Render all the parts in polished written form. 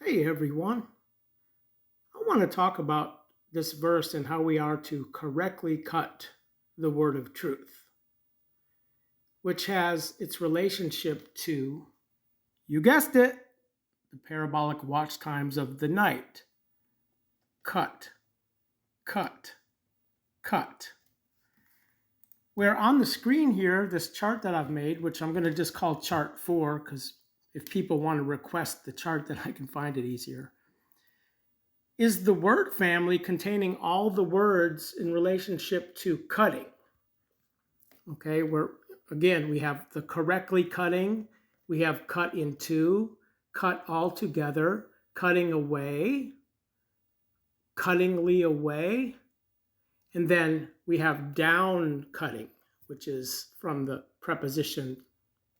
Hey everyone, I want to talk about this verse and how we are to correctly cut the word of truth, which has its relationship to, you guessed it, the parabolic watch times of the night. Cut, cut, cut. Where on the screen here, this chart that I've made, which I'm going to just call chart 4, because if people want to request the chart, then I can find it easier, is the word family containing all the words in relationship to cutting. Okay, we have the correctly cutting, we have cut in two, cut all together, cutting away, cuttingly away, and then we have down cutting, which is from the preposition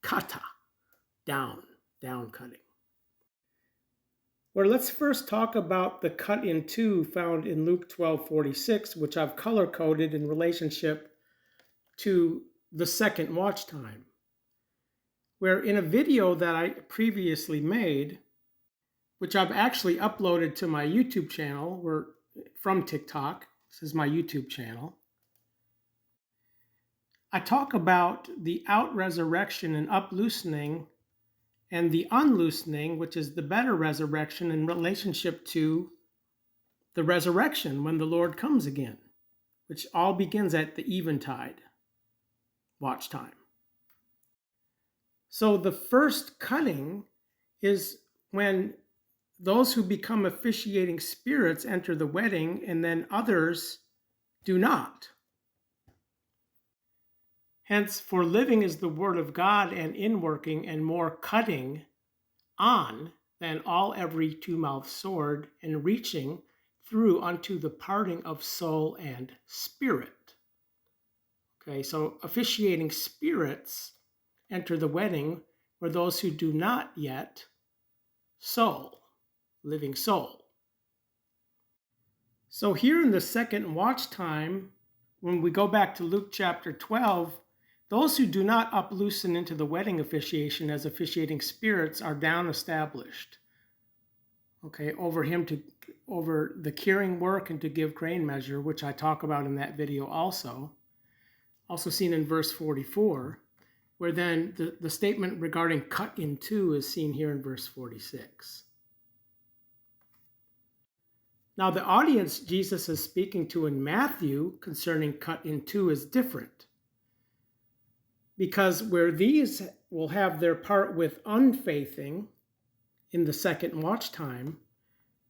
kata, down cutting. Well, let's first talk about the cut in two found in Luke 12:46, which I've color coded in relationship to the second watch time. Where in a video that I previously made, which I've actually uploaded to my YouTube channel, from TikTok, this is my YouTube channel, I talk about the out-resurrection and up-loosening and the unloosening, which is the better resurrection in relationship to the resurrection when the Lord comes again, which all begins at the eventide watch time. So the first cutting is when those who become officiating spirits enter the wedding and then others do not. Hence, for living is the word of God and inworking and more cutting on than all every two-mouthed sword and reaching through unto the parting of soul and spirit. Okay, so officiating spirits enter the wedding where those who do not yet soul, living soul. So here in the second watch time, when we go back to Luke chapter 12, those who do not uploosen into the wedding officiation as officiating spirits are down established. Okay, over the curing work and to give grain measure, which I talk about in that video also seen in verse 44, where then the statement regarding cut in two is seen here in verse 46. Now, the audience Jesus is speaking to in Matthew concerning cut in two is different. Because where these will have their part with unfaithing in the second watch time,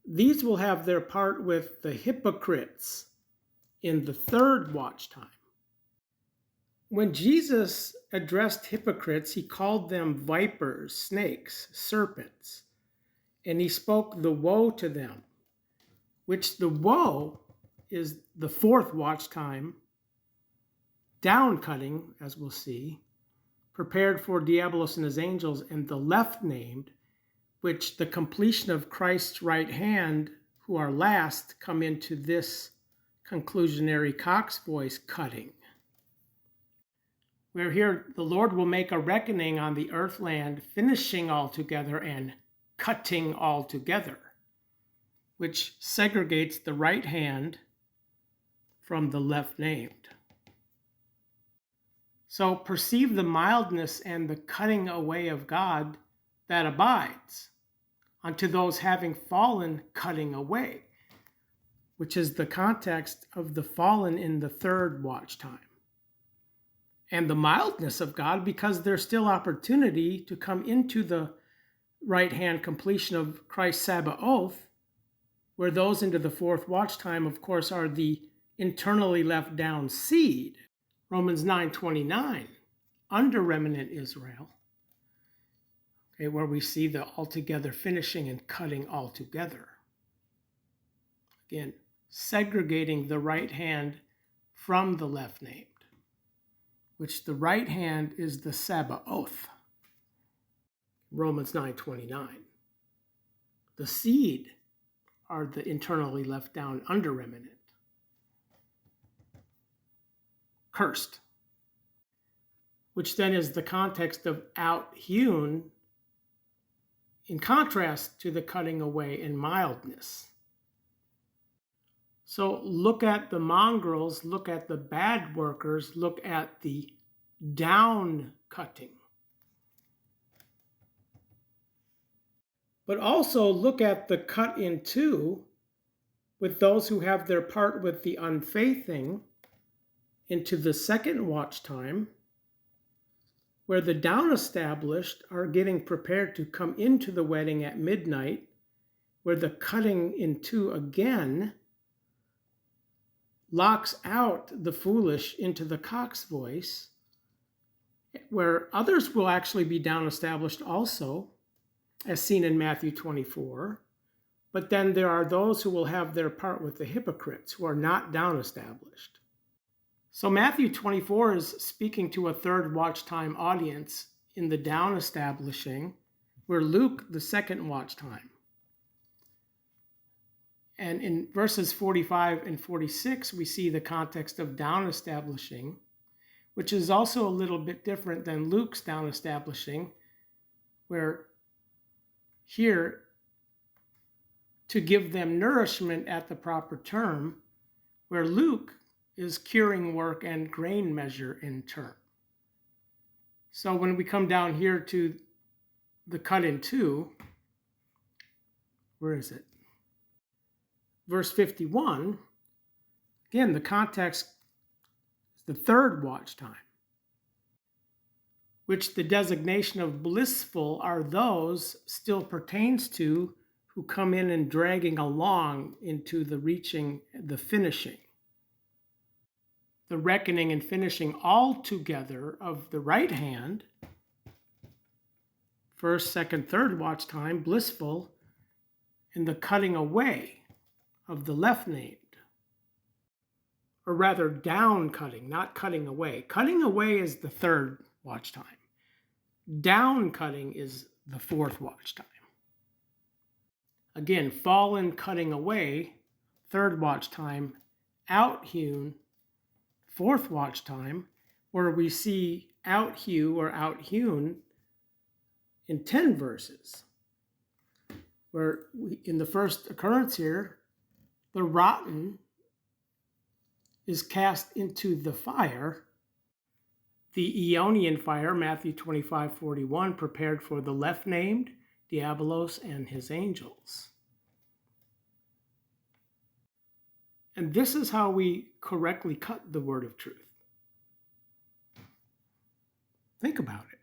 these will have their part with the hypocrites in the third watch time. When Jesus addressed hypocrites, he called them vipers, snakes, serpents, and he spoke the woe to them, which the woe is the fourth watch time, down cutting, as we'll see, prepared for Diabolos and his angels, and the left named, which the completion of Christ's right hand, who are last, come into this conclusionary cock's voice cutting. Where here the Lord will make a reckoning on the earth land, finishing altogether and cutting altogether, which segregates the right hand from the left named. So perceive the mildness and the cutting away of God that abides unto those having fallen cutting away, which is the context of the fallen in the third watch time. And the mildness of God because there's still opportunity to come into the right hand completion of Christ's Sabaoth, where those into the fourth watch time, of course, are the internally left down seed. Romans 9:29, under remnant Israel, okay, where we see the altogether finishing and cutting altogether. Again, segregating the right hand from the left named, which the right hand is the Sabaoth. Romans 9:29. The seed are the internally left down under remnant. Cursed, which then is the context of out-hewn in contrast to the cutting away and mildness. So look at the mongrels, look at the bad workers, look at the down cutting. But also look at the cut in two with those who have their part with the unfaithing into the second watch time, where the down established are getting prepared to come into the wedding at midnight, where the cutting in two again locks out the foolish into the cock's voice, where others will actually be down established also, as seen in Matthew 24. But then there are those who will have their part with the hypocrites, who are not down established. So Matthew 24 is speaking to a third watch time audience in the down establishing, where Luke, the second watch time. And in verses 45 and 46, we see the context of down establishing, which is also a little bit different than Luke's down establishing, where here, to give them nourishment at the proper term, where Luke is curing work and grain measure in term. So when we come down here to the cut in two, where is it? Verse 51, again, the context is the third watch time, which the designation of blissful are those still pertains to who come in and dragging along into the reaching, the finishing, the reckoning and finishing all together of the right hand, first, second, third watch time, blissful, and the cutting away of the left named, or rather down cutting, not cutting away. Cutting away is the third watch time. Down cutting is the fourth watch time. Again, fallen cutting away, third watch time, out-hewn, fourth watch time, where we see out-hew or out-hewn in 10 verses, where in the first occurrence here, the rotten is cast into the fire, the Aeonian fire, Matthew 25:41, prepared for the left named, Diabolos and his angels. And this is how we correctly cut the word of truth. Think about it.